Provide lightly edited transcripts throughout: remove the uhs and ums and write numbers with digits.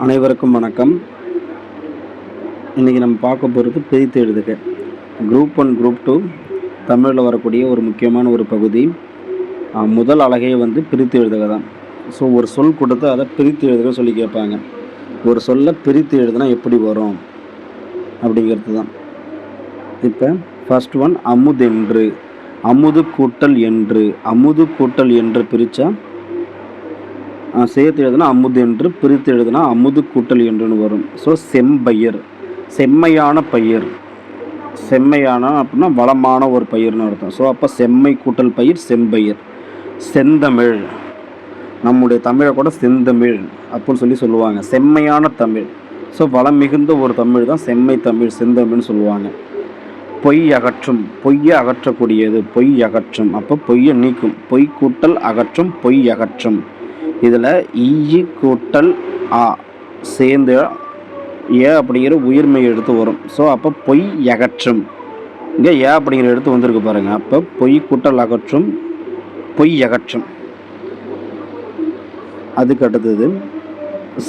அனைவருக்கும் வணக்கம். இன்றைக்கி நம்ம பார்க்க போகிறது பிரித்து எழுதுக. குரூப் 1 குரூப் 2 தமிழில் வரக்கூடிய ஒரு முக்கியமான ஒரு பகுதி. முதல் அழகையே பிரித்து எழுதுக தான். ஸோ ஒரு சொல் கொடுத்து அதை பிரித்து எழுதுக சொல்லி கேட்பாங்க. ஒரு சொல்லை பிரித்து எழுதுனா எப்படி வரும் அப்படிங்கிறது தான். இப்போ ஃபர்ஸ்ட் ஒன் அமுதென்று. அமுது கூட்டல் என்று. அமுது கூட்டல் என்று பிரித்தா சேர்த்து எழுதுனா அமுதென்று, பிரித்து எழுதுனா அமுது கூட்டல் என்றுன்னு வரும். ஸோ செம்பயிர், செம்மையான பயிர். செம்மையான அப்படின்னா வளமான ஒரு பயிர்னு அர்த்தம். ஸோ அப்போ செம்மை கூட்டல் பயிர் செம்பயிர். செந்தமிழ், நம்முடைய தமிழை கூட செந்தமிழ் அப்படின்னு சொல்லுவாங்க. செம்மையான தமிழ். ஸோ வளம் மிகுந்த ஒரு தமிழ் தான் செம்மை தமிழ், செந்தமிழ்னு சொல்லுவாங்க. பொய் அகற்றும், பொய்யை அகற்றக்கூடியது, பொய் அகற்றும். அப்போ பொய்யை நீக்கும். பொய் கூட்டல் அகற்றும், பொய் அகற்றும். இதில் ஈ கூட்டல் ஆ சேர்ந்து ஏ அப்படிங்கிற உயிர்மை எடுத்து வரும். ஸோ அப்போ பொய் அகற்றும். இங்கே ஏ அப்படிங்கிற எடுத்து வந்திருக்கு பாருங்கள். அப்போ பொய் கூட்டல் அகற்றும், பொய் அகற்றும். அதுக்கு அடுத்தது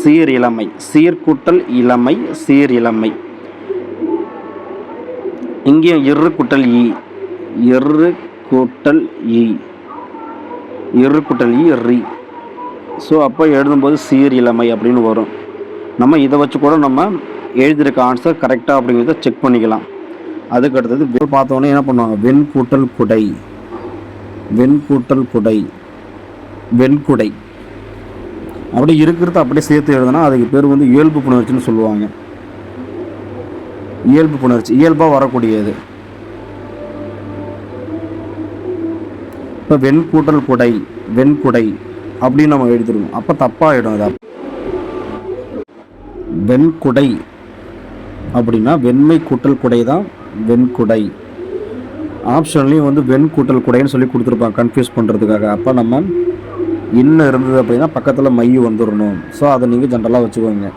சீர் இளமை. சீர்கூட்டல் இளமை, சீர் இளமை. இங்கே இரு கூட்டல் ஈ, இரு கூட்டல் ஈ, இரு கூட்டல் ஈ ரி. ஸோ அப்போ எழுதும்போது சீர் இளமை அப்படின்னு வரும். நம்ம இதை வச்சு கூட நம்ம எழுதியிருக்க ஆன்சர் கரெக்டாக அப்படிங்கிறத செக் பண்ணிக்கலாம். அதுக்கு அடுத்தது பார்த்தோன்னே என்ன பண்ணுவாங்க, வெண் கூட்டல் குடை, வெண் கூட்டல் குடை, வெண்குடை. அப்படி இருக்கிறத அப்படியே சேர்த்து எழுதுனா அதுக்கு பேர் இயல்பு புணர்ச்சின்னு சொல்லுவாங்க. இயல்பு புணர்ச்சி, இயல்பாக வரக்கூடியது. இப்போ வெண் கூட்டல் குடை, வெண்குடை அப்படின்னு நம்ம எழுதிருக்கோம். அப்போ தப்பாகிடும். அது வெண்குடை அப்படின்னா வெண்மை கூட்டல் குடை தான் வெண்குடை. ஆப்ஷன்லேயும் வெண் கூட்டல் குடைன்னு சொல்லி கொடுத்துருப்பாங்க கன்ஃபியூஸ் பண்ணுறதுக்காக. அப்போ நம்ம இன்னும் இருந்தது அப்படின்னா பக்கத்தில் மை வந்துடணும். ஸோ அதை நீங்கள் ஜென்ரலாக வச்சுக்கோங்க.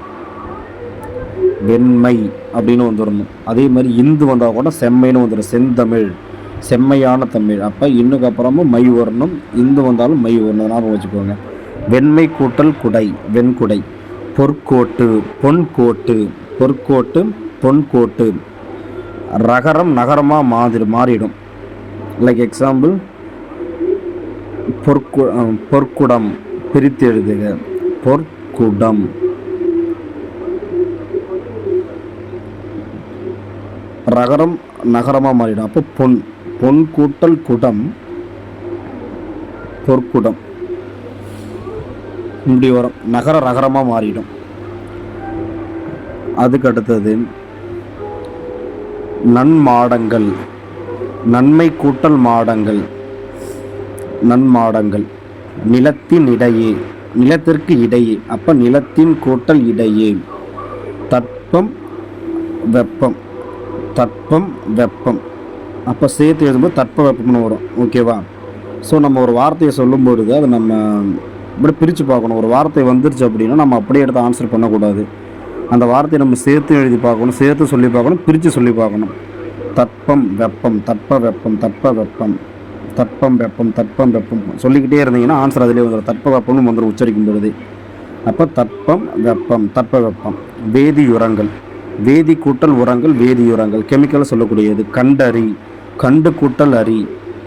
வெண்மை அப்படின்னு வந்துடணும். அதே மாதிரி இந்து வந்தால் கூட செம்மைன்னு வந்துடும். செந்தமிழ், செம்மையான தமிழ். அப்போ இன்னுக்கு அப்புறமும் மை வரணும், இந்து வந்தாலும் மை வரணும். ஞாபகம் வச்சுக்கோங்க. வெண்மை கூட்டல் குடை, வெண்குடை. பொற்கோட்டு, பொன்கோட்டு, பொற்கோட்டு, பொன்கோட்டு. ரகரம் நகரமாக மாறிடும். லைக் எக்ஸாம்பிள் பொற்குடம், பிரித்து எழுதுக. பொற்குடம். ரகரம் நகரமாக மாறிடும். அப்போ பொன், பொன் கூட்டல் குடம், பொற்குடம். இப்படி வரும். நகர ரகரமாக மாறிடும். அதுக்கு அடுத்தது நன்மாடங்கள். நன்மை கூட்டல் மாடங்கள், நன்மாடங்கள். நிலத்தின் இடையே, நிலத்திற்கு இடையே. அப்போ நிலத்தின் கூட்டல் இடையே. தட்பம் வெப்பம், தட்பம் வெப்பம். அப்போ சேர்த்து எழுதும்போது தட்ப வெப்பம்னு வரும். ஓகேவா? ஸோ நம்ம ஒரு வார்த்தையை சொல்லும்பொழுது அதை நம்ம இப்படி பிரித்து பார்க்கணும். ஒரு வார்த்தை வந்துருச்சு அப்படின்னா நம்ம அப்படியே எடுத்து ஆன்சர் பண்ணக்கூடாது. அந்த வார்த்தையை நம்ம சேர்த்து எழுதி பார்க்கணும், சேர்த்து சொல்லி பார்க்கணும், பிரித்து சொல்லி பார்க்கணும். தட்பம் வெப்பம், தட்ப வெப்பம், தட்ப வெப்பம், தட்பம் வெப்பம், தட்பம் வெப்பம் சொல்லிக்கிட்டே இருந்தீங்கன்னா ஆன்சர் அதிலே வந்துடும். தட்ப வெப்பம்னு வந்துடும் உச்சரிக்கும் பொழுது. அப்போ தட்பம் வெப்பம், தட்ப வெப்பம். வேதியுரங்கள். வேதி கூட்டல் உரங்கள், வேதியுரங்கள். கெமிக்கலை சொல்லக்கூடியது. கண்டறி, கண்டு கூட்டல் அறி.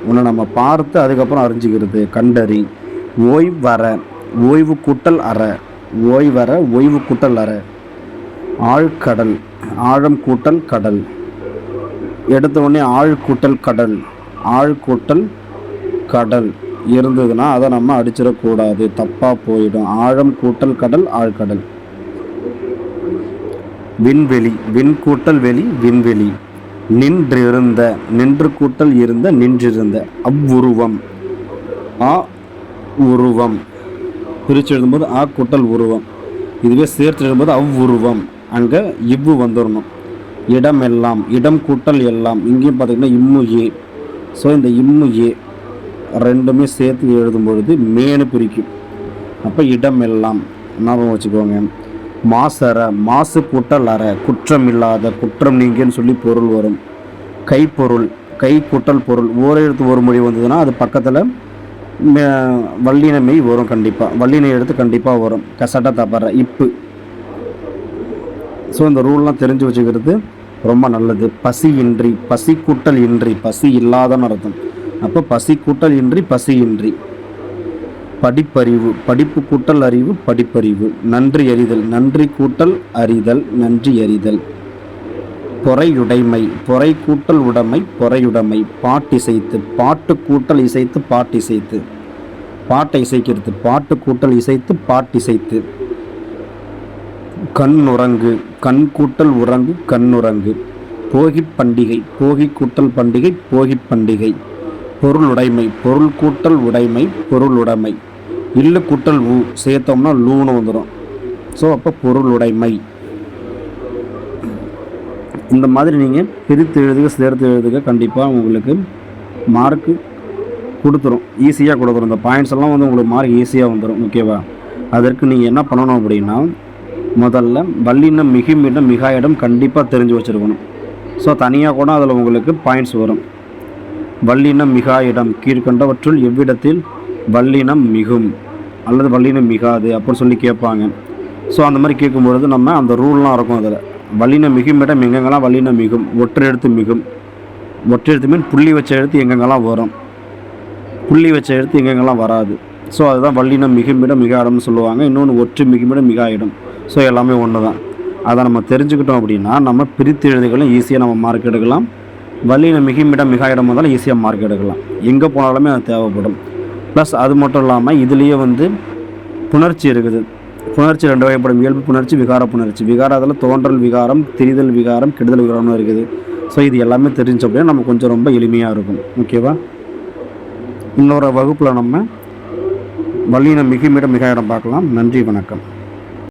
ஒன்று நம்ம பார்த்து அதுக்கப்புறம் அறிஞ்சிக்கிறது. கண்டறி. ஓய்வற, ஓய்வு கூட்டல் அற, ஓய்வற, ஓய்வு கூட்டல் அற. ஆழ்கடல், ஆழம் கூட்டல் கடல். எடுத்த உடனே ஆழ் கூட்டல் கடல், ஆழ் கூட்டல் கடல் இருந்ததுன்னா அதை நம்ம அடிச்சிடக்கூடாது, தப்பாக போயிடும். ஆழம் கூட்டல் கடல், ஆழ்கடல். விண்வெளி, விண் கூட்டல் வெளி, விண்வெளி. நின்றிருந்த, நின்று கூட்டல் இருந்த, நின்றிருந்த. அவ்வுருவம், ஆ உருவம். பிரித்து எழுதும்போது ஆ கூட்டல் உருவம். இதுவே சேர்த்து எழுதும்போது அவ்வுருவம். அங்கே இவ்வு வந்துடணும். இடம் எல்லாம், இடம் கூட்டல் எல்லாம். இங்கேயும் பார்த்திங்கன்னா இம்மு ஏ. ஸோ இந்த இம்மு ஏ ரெண்டுமே சேர்த்து எழுதும் பொழுது மேனு பிரிக்கும். அப்போ இடம் எல்லாம் ஞாபகம் வச்சுக்கோங்க. மாசற, மாசு கூட்டல் அற, குற்றம் இல்லாத, குற்றம் நீங்கன்னு சொல்லி பொருள் வரும். கைப்பொருள், கை கூட்டல் பொருள். ஓரெழுத்து ஒரு மொழி வந்ததுன்னா அது பக்கத்தில் வல்லின மெய் வரும். கண்டிப்பாக வல்லினை எடுத்து கண்டிப்பாக வரும். கசட்ட தப்பற. இப்பு, ஸோ இந்த ரூல்லாம் தெரிஞ்சு வச்சுக்கிறது ரொம்ப நல்லது. பசி இன்றி, பசி கூட்டல் இன்றி, பசி இல்லாதன்னு அர்த்தம். அப்போ பசி கூட்டல் இன்றி, பசி இன்றி. படிப்பறிவு, படிப்பு கூட்டல் அறிவு, படிப்பறிவு. நன்றி அறிதல், நன்றி கூட்டல் அறிதல், நன்றி அறிதல். பொறையுடைமை, பொறை கூட்டல் உடைமை, பொறையுடைமை. பாட்டிசைத்து, பாட்டு கூட்டல் இசைத்து, பாட்டிசைத்து. பாட்டை இசைக்கிறது, பாட்டு கூட்டல் இசைத்து, பாட்டிசைத்து. கண்ணுறங்கு, கண் கூட்டல் உறங்கு, கண்ணுறங்கு. போகி பண்டிகை, போகி கூட்டல் பண்டிகை, போகி பண்டிகை. பொருளுடைமை, பொருள் கூட்டல் உடைமை, பொருளுடைமை. இல்லு கூட்டல் ஊ சேர்த்தோம்னா லூன்னு வந்துடும். ஸோ அப்போ பொருளுடைமை. இந்த மாதிரி நீங்கள் பிரித்து எழுதுக, சேர்த்து எழுதுக, கண்டிப்பாக உங்களுக்கு மார்க்கு கொடுத்துரும், ஈஸியாக கொடுத்துரும். இந்த பாயிண்ட்ஸ் எல்லாம் வந்து உங்களுக்கு மார்க் ஈஸியாக வந்துடும். ஓகேவா? அதற்கு நீங்கள் என்ன பண்ணணும் அப்படின்னா, முதல்ல வல்லினம் மிகுமிடம் மிகாயிடம் கண்டிப்பாக தெரிஞ்சு வச்சுருக்கணும். ஸோ தனியாக கூட அதில் உங்களுக்கு பாயிண்ட்ஸ் வரும். வல்லினம் மிகாயிடம் கீழ்கண்டவற்றுள் எவ்விடத்தில் வல்லினம் மிகும் அல்லது வல்லினம் மிகாது அப்படின்னு சொல்லி கேட்பாங்க. ஸோ அந்த மாதிரி கேட்கும்பொழுது நம்ம அந்த ரூல்லாம் இருக்கும். அதில் வல்லினம் மிகுமிடம் எங்கெங்கெல்லாம் வல்லினம் மிகும், ஒற்றை எழுத்து மிகும். ஒற்றை எழுத்து மீன் புள்ளி வச்ச எழுத்து எங்கெங்கெல்லாம் வரும், புள்ளி வச்ச எழுத்து எங்கெங்கெல்லாம் வராது. ஸோ அதுதான் வல்லினம் மிகுமிடம் மிகாயிடம்னு சொல்லுவாங்க. இன்னொன்று ஒற்று மிகுமிடம் மிகாயிடம். ஸோ எல்லாமே ஒன்று தான். அதை நம்ம தெரிஞ்சுக்கிட்டோம் அப்படின்னா நம்ம பிரித்து எழுதுகளும் ஈஸியாக நம்ம மார்க் எடுக்கலாம். வல்லினம் மிகுமிடம் மிகாயிடம் வந்தாலும் ஈஸியாக மார்க் எடுக்கலாம். எங்கே போனாலுமே அது தேவைப்படும். ப்ளஸ் அது மட்டும் இல்லாமல் இதுலேயே வந்து புணர்ச்சி இருக்குது. புணர்ச்சி 2 வகைப்படும். இயல்பு புணர்ச்சி, விகார புணர்ச்சி. விகாரத்தில் தோன்றல் விகாரம், திரிதல் விகாரம், கெடுதல் விகாரம்னு இருக்குது. ஸோ இது எல்லாமே தெரிஞ்ச அப்படின்னா நம்ம கொஞ்சம் ரொம்ப எளிமையாக இருக்கும். ஓகேவா? இன்னொரு வகுப்பில் நம்ம வல்லினம் மிகுமிடம் மிகாயிடம் பார்க்கலாம். நன்றி, வணக்கம்.